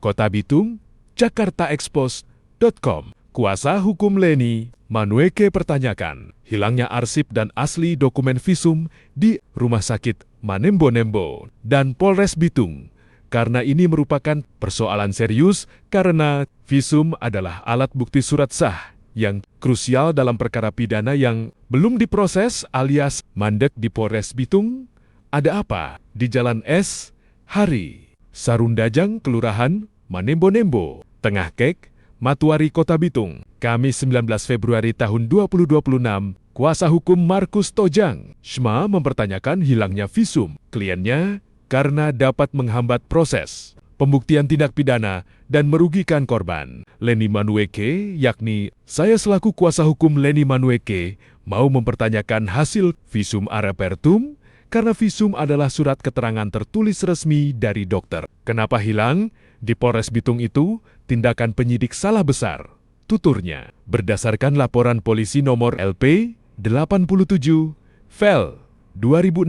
Kota Bitung, jakartaexpos.com. Kuasa hukum Leni Manueke pertanyakan hilangnya arsip dan asli dokumen visum di Rumah Sakit Manembo-Nembo dan Polres Bitung. Karena ini merupakan persoalan serius karena visum adalah alat bukti surat sah yang krusial dalam perkara pidana yang belum diproses alias mandek di Polres Bitung. Ada apa di Jalan S. Hari, Sarundajang, Kelurahan Manembo-Nembo, Tengah Kek, Matuari, Kota Bitung, Kamis 19 Februari tahun 2026, kuasa hukum Markus Tojang, Shma mempertanyakan hilangnya visum kliennya karena dapat menghambat proses pembuktian tindak pidana dan merugikan korban. Leni Manueke, yakni saya selaku kuasa hukum Leni Manueke, mau mempertanyakan hasil visum arepertum karena visum adalah surat keterangan tertulis resmi dari dokter. Kenapa hilang? Di Polres Bitung itu, tindakan penyidik salah besar, tuturnya. Berdasarkan laporan polisi nomor LP 87 Fel 2016,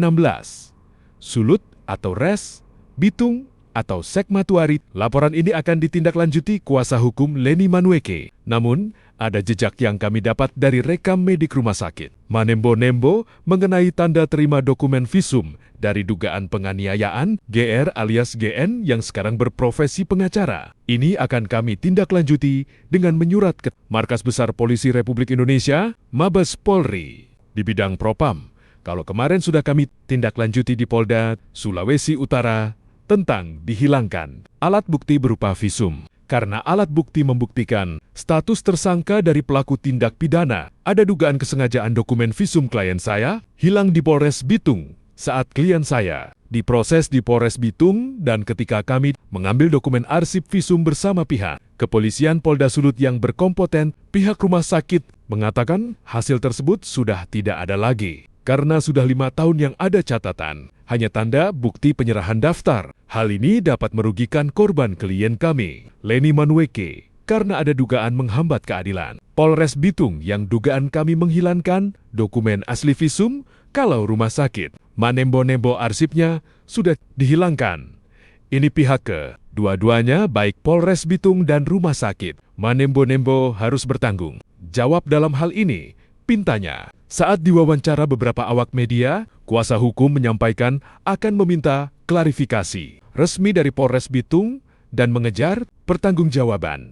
Sulut atau Res Bitung atau Sek Matuari, laporan ini akan ditindaklanjuti kuasa hukum Leni Manueke. Namun, ada jejak yang kami dapat dari rekam medik rumah sakit Manembo-Nembo mengenai tanda terima dokumen visum dari dugaan penganiayaan GR alias GN yang sekarang berprofesi pengacara. Ini akan kami tindaklanjuti dengan menyurat ke Markas Besar Polisi Republik Indonesia, Mabes Polri, di bidang Propam. Kalau kemarin sudah kami tindaklanjuti di Polda Sulawesi Utara tentang dihilangkan alat bukti berupa visum. Karena alat bukti membuktikan status tersangka dari pelaku tindak pidana, ada dugaan kesengajaan dokumen visum klien saya hilang di Polres Bitung saat klien saya diproses di Polres Bitung dan ketika kami mengambil dokumen arsip visum bersama pihak kepolisian Polda Sulut yang berkompeten, pihak rumah sakit mengatakan hasil tersebut sudah tidak ada lagi. Karena sudah 5 tahun yang ada catatan, hanya tanda bukti penyerahan daftar. Hal ini dapat merugikan korban klien kami, Leni Manueke, karena ada dugaan menghambat keadilan. Polres Bitung yang dugaan kami menghilangkan dokumen asli visum kalau rumah sakit Manembo-Nembo arsipnya sudah dihilangkan. Ini pihak kedua-duanya baik Polres Bitung dan rumah sakit Manembo-Nembo harus bertanggung jawab dalam hal ini, pintanya. Saat diwawancara beberapa awak media, kuasa hukum menyampaikan akan meminta klarifikasi resmi dari Polres Bitung dan mengejar pertanggungjawaban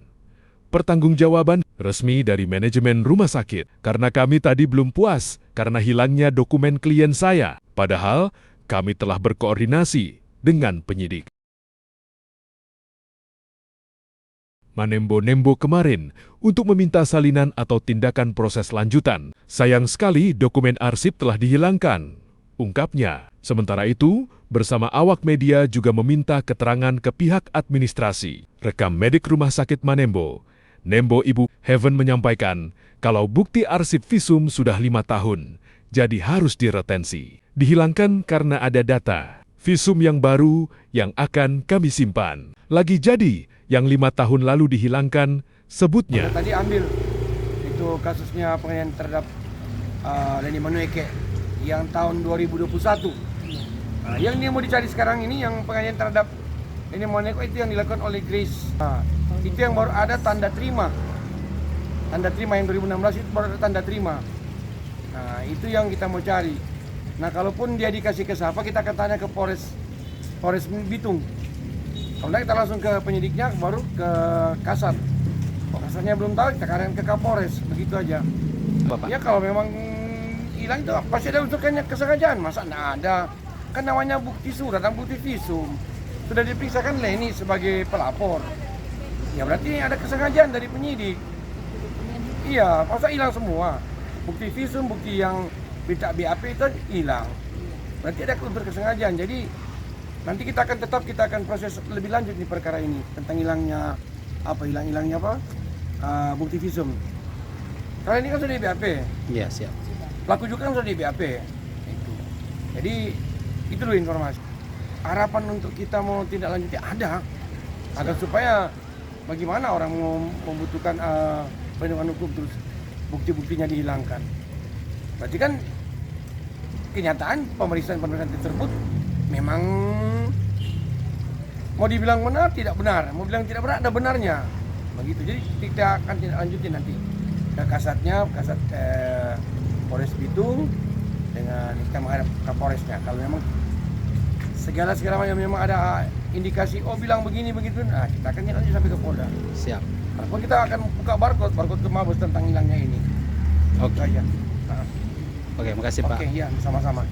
resmi dari manajemen rumah sakit. Karena kami tadi belum puas karena hilangnya dokumen klien saya, padahal kami telah berkoordinasi dengan penyidik Manembo-Nembo kemarin untuk meminta salinan atau tindakan proses lanjutan. Sayang sekali dokumen arsip telah dihilangkan, ungkapnya. Sementara itu, bersama awak media juga meminta keterangan ke pihak administrasi. Rekam medik Rumah Sakit Manembo, Nembo Ibu Heaven menyampaikan kalau bukti arsip visum sudah 5 tahun, jadi harus diretensi. Dihilangkan karena ada data visum yang baru yang akan kami simpan. Lagi jadi yang 5 tahun lalu dihilangkan, sebutnya. Tadi ambil itu kasusnya penganiayaan terhadap Leni Manueke yang tahun 2021. Yang dia mau dicari sekarang ini yang penganiayaan terhadap Leni Manueke itu yang dilakukan oleh Grace. Itu yang baru ada tanda terima. Tanda terima yang 2016 itu baru ada tanda terima. Nah, itu yang kita mau cari. Nah, kalaupun dia dikasih ke siapa, kita akan tanya ke Polres Bitung. Kalau kita langsung ke penyidiknya, baru ke Kasat. Kalau Kasatnya belum tahu, kita karen ke Kapolres, begitu aja. Bapak. Ya kalau memang hilang itu pasti ada unsur kesengajaan, masa enggak ada? Kan namanya bukti surat dan bukti visum. Sudah diperiksakan Leni sebagai pelapor. Ya berarti ada kesengajaan dari penyidik. Iya, masa hilang semua? Bukti visum, bukti yang berita BAP itu hilang. Berarti ada unsur kesengajaan. Jadi nanti kita akan proses lebih lanjut di perkara ini tentang hilangnya bukti visum. Karena ini kan sudah di BAP. Iya, siap. Pelaku juga kan sudah di BAP. Itu. Jadi itu dulu informasi. Harapan untuk kita mau tindak lanjuti ada. Agar supaya bagaimana orang mau membutuhkan perlindungan hukum terus bukti-buktinya dihilangkan. Berarti kan kenyataan pemeriksaan tersebut memang Mau dibilang benar, tidak benar. Mau bilang tidak benar, ada benarnya. Begitu. Jadi kita akan tindak lanjutin nanti ke kasatnya, kasat Polres Bitung dengan kita menghadap Kapolresnya. Kalau memang segala macam memang ada indikasi, oh bilang begini begitu, nah kita akan lanjut sampai ke Polda. Siap. Ataupun kita akan buka barcode ke Mabes tentang hilangnya ini. Oke. Saja. Oke, makasih Pak. Oke, ya, sama-sama.